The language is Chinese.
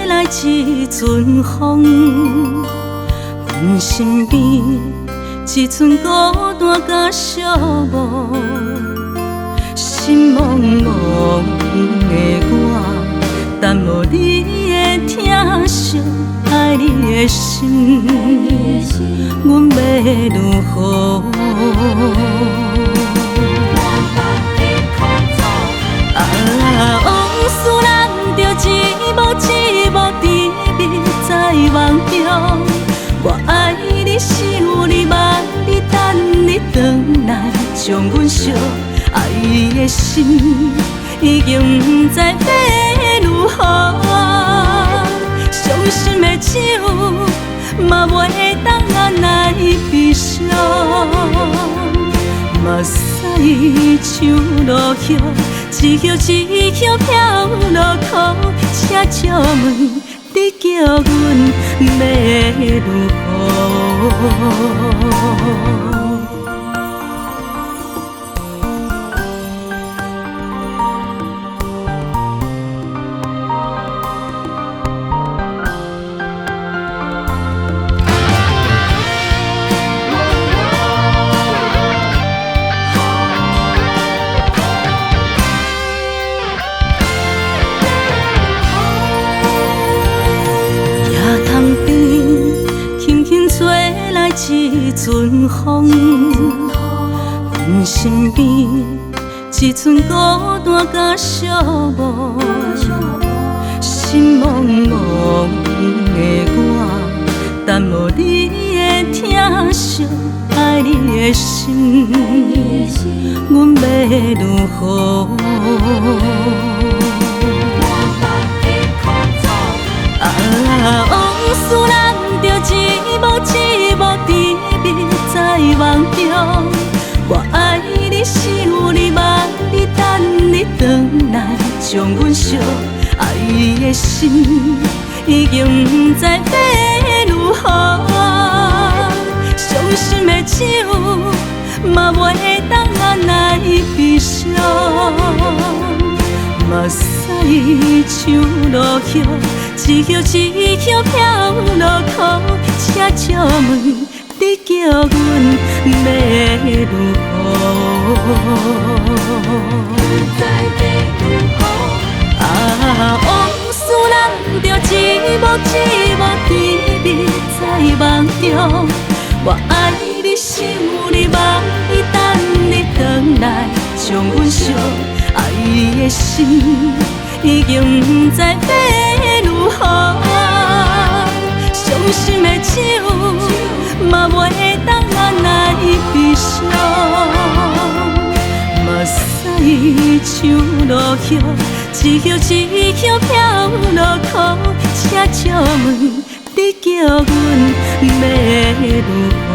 来一阵风，阮身边一寸孤单甲寂寞，心茫茫的我，等无你的疼惜，爱你的心，阮要如何？往事人着一幕一幕甜蜜在梦中。我爱你是有你望你等你回来，将阮惜爱的心已经不知要如何。伤心的手嘛袂当按来悲伤，目屎像落叶。一叶一叶飘落土，请借问你叫阮要如何？一阵风，阮身边一寸孤单甲寂寞，心茫茫的我，等无你的疼惜，爱你的心，阮要如何？往事人着一幕一幕甜蜜在梦中。我爱你是有你望你等你回来，将阮惜爱的心已经不知要如何。伤心的手嘛袂当按来悲伤，目屎像落叶。一叶一叶飘落土，请借问你叫阮要如何？往事人着一幕一幕甜蜜在梦中。我爱你是有你望你等你回来，将阮惜爱的心已经不知要如何。伤心的手嘛袂当按来悲伤，目屎像落叶，一叶一叶飘落土，请借问你叫阮要如何？